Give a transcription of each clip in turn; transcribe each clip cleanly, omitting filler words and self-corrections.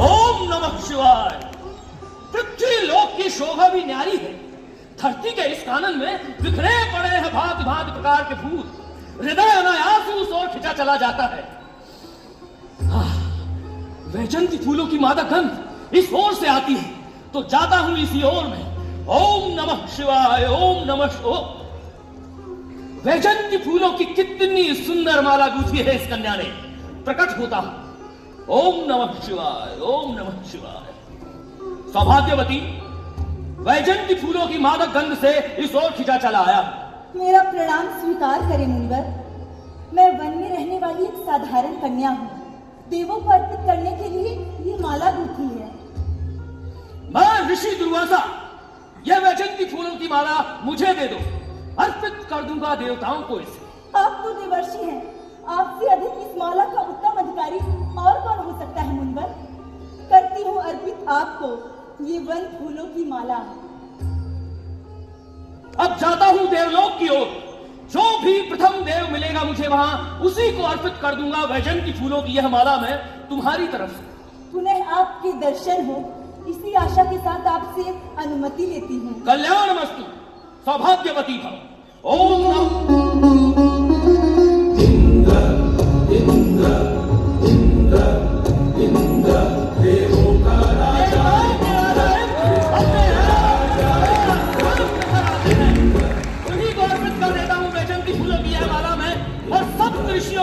ओम नमः शिवाय। पृथ्वी लोक की शोभा भी न्यारी है। धरती के इस कानन में बिखरे पड़े हैं भांति भांति प्रकार के फूल। हृदय अनायास उस ओर खिंचा चला जाता है। वैजंती फूलों की मादक गंध इस ओर से आती है तो जाता हूं इसी ओर में। ओम नमः शिवाय, ओम नमः शिवाय। वैजंती फूलों की कितनी सुंदर माला गूंथी है इस कन्या ने। प्रकट होता हूं। ओम नमः शिवाय, ओम नमः शिवाय। सौभाग्यवती वैजंती फूलों की मादक गंध से इस ओर खिंचा चला आया। मेरा प्रणाम स्वीकार करें मुनिवर। मैं वन में रहने वाली एक साधारण कन्या हूँ। देवों को अर्पित करने के लिए ये माला गूंथी है। मैं ऋषि दुर्वासा, यह वैजंती फूलों की माला मुझे दे दो, अर्पित कर दूंगा देवताओं को इसे। आप तो देवर्षि हैं, आपसे अधिक इस माला का उत्तम अधिकारी और कौन हो सकता है मुनिवर। करती हूँ अर्पित आपको ये वन फूलों की माला। अब जाता हूँ देवलोक की ओर। जो भी प्रथम देव मिलेगा मुझे वहां, उसी को अर्पित कर दूंगा वैजंती फूलों की यह माला मैं तुम्हारी तरफ से। पुनः आपके दर्शन हो, इसी आशा के साथ आपसे अनुमति लेती हूँ। कल्याणमस्तु। सौभाग्यवती भव। ओम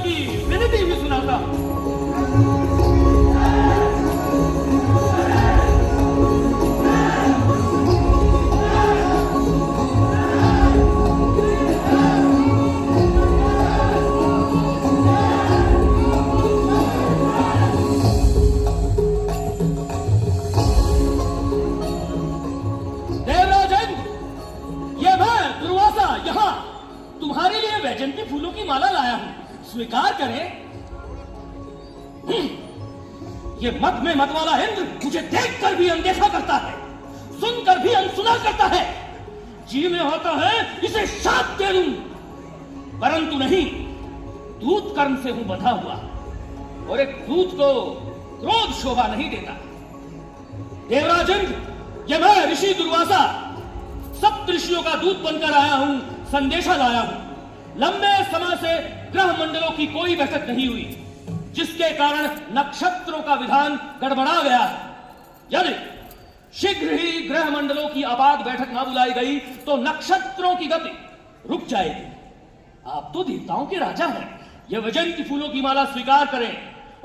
की विनती भी सुनाता। देवराजन, ये मैं दुर्वासा यहाँ तुम्हारे लिए वैजंती फूलों की माला लाया हूँ, स्वीकार करें। ये मत में मत वाला इंद्र मुझे देखकर भी अनदेखा करता है, सुनकर भी अनसुना करता है। जी में होता है इसे शाप दे दूं, परंतु नहीं, दूत कर्म से हूं बंधा हुआ और एक दूत को क्रोध शोभा नहीं देता। देवराजन, ये मैं ऋषि दुर्वासा सप्त ऋषियों का दूत बनकर आया हूं, संदेशा लाया हूं। लंबे समय से ग्रह मंडलों की कोई बैठक नहीं हुई, जिसके कारण नक्षत्रों का विधान गड़बड़ा गया है। यदि शीघ्र ही ग्रह मंडलों की आपात बैठक न बुलाई गई तो नक्षत्रों की गति रुक जाएगी। आप तो देवताओं के राजा हैं, यह वैजंती फूलों की माला स्वीकार करें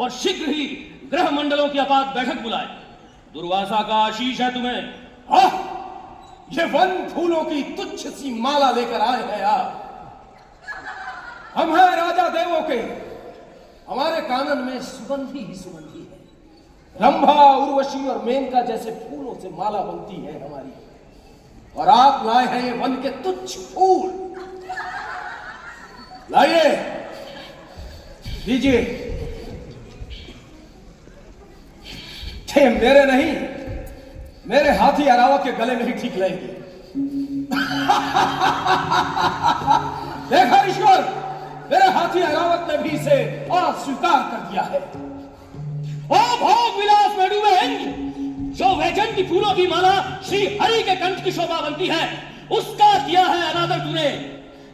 और शीघ्र ही ग्रह मंडलों की आपात बैठक बुलाए। दुर्वासा का आशीष है तुम्हें। ये वन फूलों की तुच्छ सी माला लेकर आए हैं आप। हम हैं राजा देवों के, हमारे कानन में सुगंधी ही सुगंधी है। रंभा, उर्वशी और मेनका जैसे फूलों से माला बनती है हमारी, और आप लाए हैं ये वन के तुच्छ फूल। लाइए, दीजिए। थे मेरे नहीं, मेरे हाथी अरावत के गले में ही ठीक लगेगी। देखा ईश्वर, मेरे हाथी अरावत ने भी इसे अस्वीकार कर दिया है। ओ भोग विलास में डूबे इंद्र, जो वैजंती फूलों की माला श्री हरि के कंठ की शोभा बनती है, उसका किया है अनादर तूने।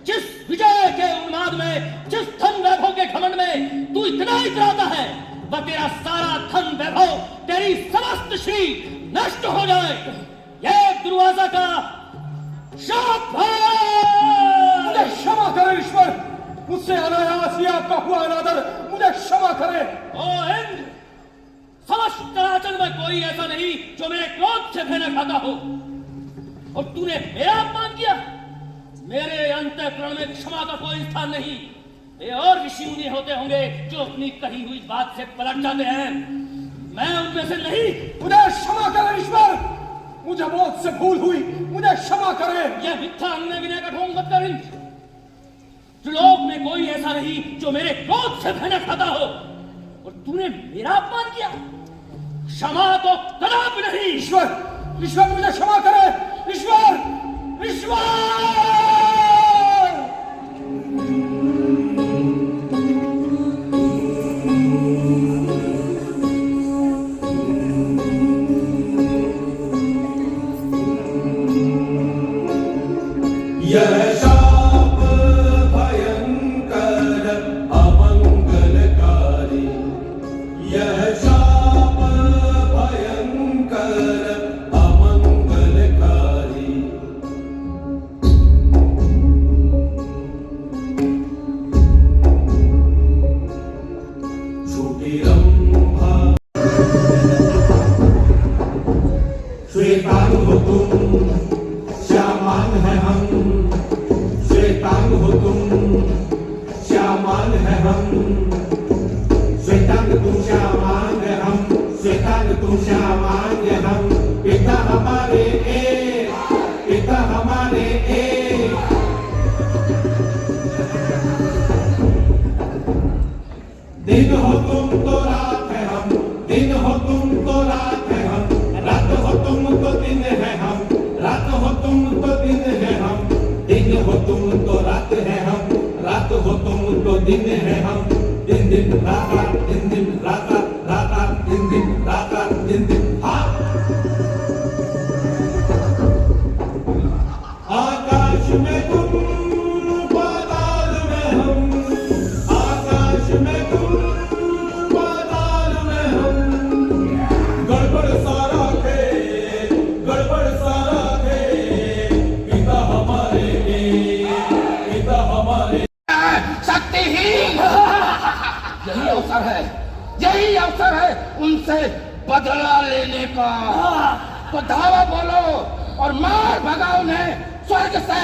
जिस विजय के उन्माद में, जिस धन वैभव के घमंड में तू इतना इतराता है, वह तेरा सारा धन वैभव, तेरी समस्त श्री नष्ट हो जाए। यह दुर्वासा का शाप है। मुझे क्षमा करें ईश्वर, मुझसे अनायास ही आपका हुआ अनादर, मुझे क्षमा करें। ओ इंद्र, समस्त चराचर में कोई ऐसा नहीं जो मेरे क्रोध से भय खाता हो, और तूने मेरा अपमान किया। मेरे अंतःकरण में क्षमा का कोई स्थान नहीं। ये और ऋषि मुनि होते होंगे जो अपनी कही हुई बात से पलट जाते हैं, मैं उनमें से नहीं। मुझे क्षमा करें ईश्वर, मुझे मौत से भूल हुई, मुझे क्षमा करें। यह मिथ्या अंगने विनय का ढोंग मत कर इंद्र। त्रिलोक में कोई ऐसा नहीं जो मेरे क्रोध से भय खाता हो, और तूने मेरा अपमान किया। क्षमा तो कदापि नहीं। ईश्वर, ईश्वर मुझे क्षमा करें। ईश्वर, ईश्वर! यह शाप भयंकर अमंगलकारी, यह शाप भयंकर अमंगलकारी। झूठी रंभा श्वेतांग हो तुम, श्यामान है हम, श्वेतांग हो तुम, श्यामान है हम, श्वेतांग तुम श्यामान है हम, श्वेतांग तुम श्यामान है हम। पिता हमारे एक, पिता हमारे एक। दिन हो तुम तो रात है हम, दिन हो तुम तो रात है हम, रात हो तुम तो दिन है हम, रात हो तुम तो दिन है हम, दिन हो तुम तो रात है हम, रात हो तुम तो दिन है हम। दिन दिन रात रात, दिन दिन रात रात, रात रात दिन दिन, रात रात दिन दिन। हाँ, आकाश में तुम, पाताल में हम, आकाश में तुम, पाताल में हम। गड़बड़ सारा थे, गड़बड़ सारा थे, पिता हमारे एक, पिता हमारे। शक्तिहीन, यही अवसर है, यही अवसर है उनसे बदला लेने का। तो धावा बोलो और मार भगाओ उन्हें स्वर्ग से।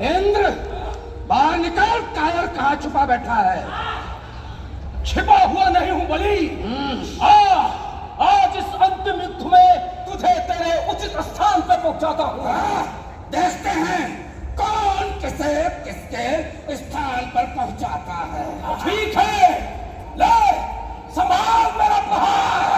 इंद्र, बाहर निकल, कायर कहाँ छुपा बैठा है? छिपा हुआ नहीं हूं बलि। आज इस अंतिम युद्ध में तुझे तेरे उचित स्थान पर पहुंचाता हूं। देखते हैं कौन किसे किसके स्थान पर पहुंचाता है। ठीक है, ले संभाल मेरा प्रहार।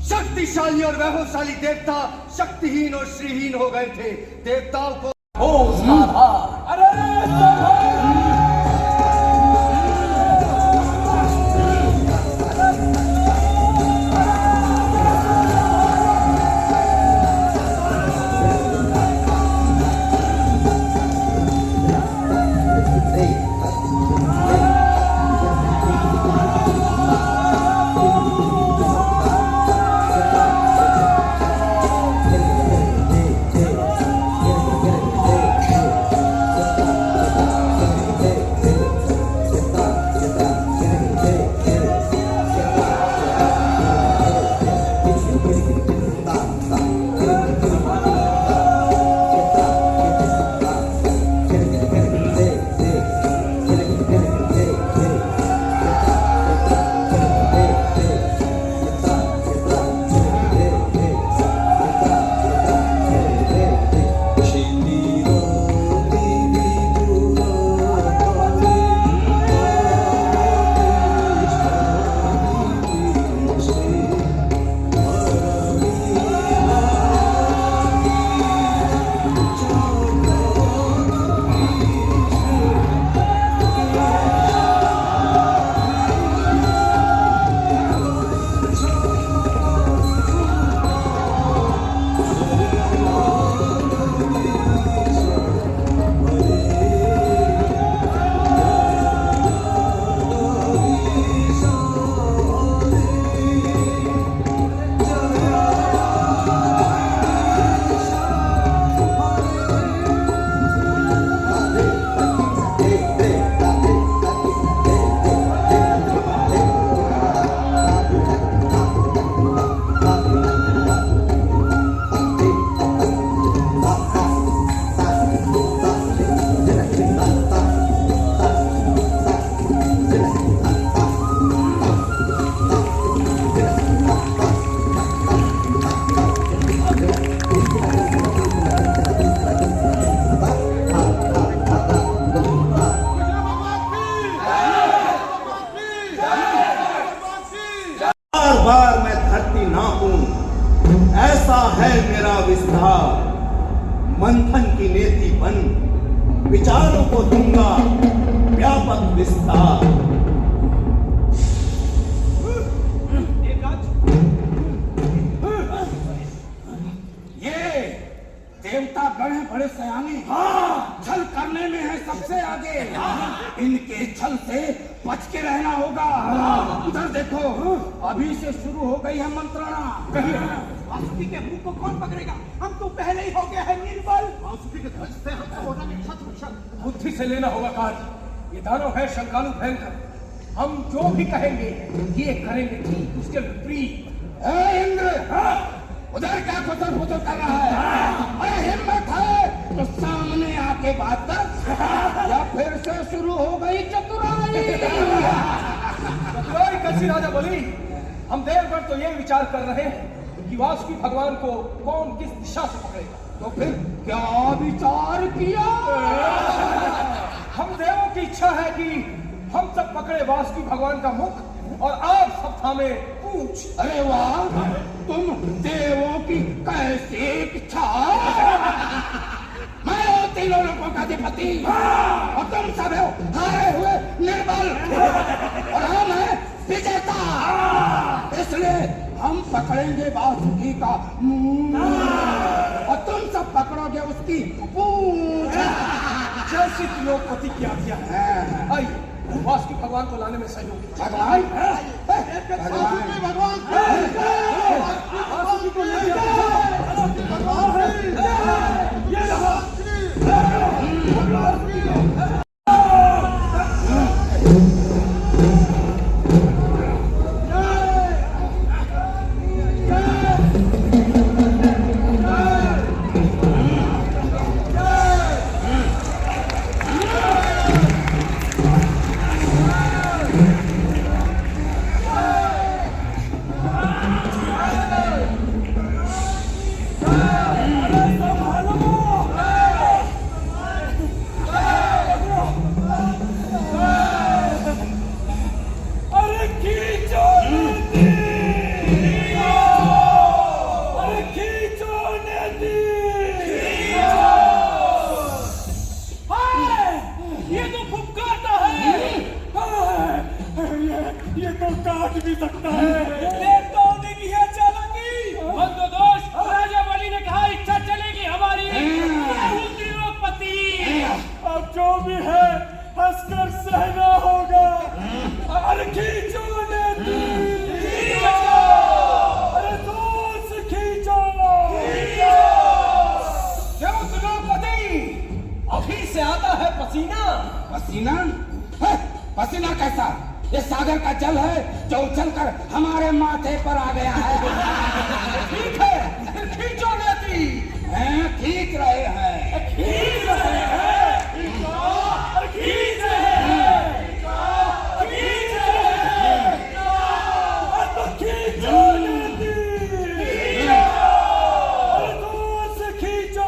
शक्तिशाली और वैभवशाली देवता शक्तिहीन और श्रीहीन हो गए थे। देवताओं को कैसा है मेरा विस्तार, मंथन की नेति बन विचारों को दूंगा व्यापक विस्तार। ये देवता गण हैं बड़े सयाने, छल करने में है सबसे आगे। इनके छल से बच के रहना होगा। उधर देखो, अभी से शुरू हो गई है मंत्रणा। वासुकी के मुंह को कौन पकड़ेगा? हम तो पहले ही हो गया है निर्बल। वासुकी के ध्वज से हम सब हो जाएंगे छत्र। बुद्धि से लेना होगा कार्य। ये दानव है शंकालु भयंकर। हम जो भी कहेंगे ये करेंगे ठीक उसके विपरीत। इंद्र, उधर क्या खुतर खुतर कर रहा है? अरे हिम्मत है तो सामने आके बात कर, या फिर से शुरू हो गई चतुराई। चतुराई कैसी राजा बोली? हम देवगण तो ये विचार कर रहे हैं कि वासुकी भगवान को कौन किस दिशा से पकड़ेगा। तो फिर क्या विचार किया? हम देवों की इच्छा है कि हम सब पकड़े वासुकी भगवान का मुख और आप सब थामे पूछ। अरे वाह, तुम देवों की कैसी इच्छा! मैं हूं तीनों लोगों का अधिपति और तुम सब हो हारे हुए निर्बल, और हम हैं विजेता। इसलिए हम पकड़ेंगे वासुकी का मुंह और तुम सब पकड़ोगे उसकी पूंछ। जैसी त्रिलोकपति की आज्ञा है। आइए वासुकी भगवान को लाने में सहयोग। भगवान भगवान वासुकी को ले भी सकता है। देवताओं ने किया चालाकी। बंदोदोष, राजा बलि ने कहा इच्छा चलेगी हमारी। त्रिलोकपति, अब जो भी है हंसकर सहना होगा। अरे खींचो नेति, अरे जोर से खींचो। क्यों त्रिलोकपति, अभी से आता है पसीना? पसीना? पसीना कैसा? ये सागर का जल है जो उछलकर हमारे माथे पर आ गया है। ठीक है, खींचो नेति। खींच रहे हैं, खींच रहे हैं, खींच रहे हैं, खींच रहे हैं। तो खींचो नेति, जोर से खींचो।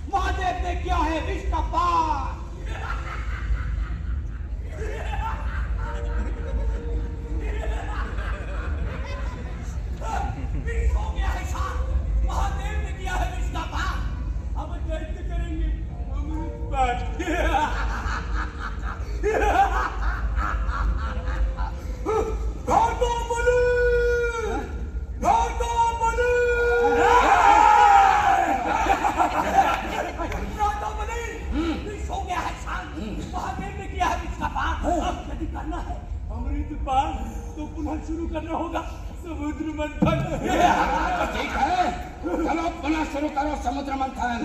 महादेव ने किया है विष का पान। समुद्र मंथन। ठीक है, चलो पुनः शुरू करो समुद्र मंथन।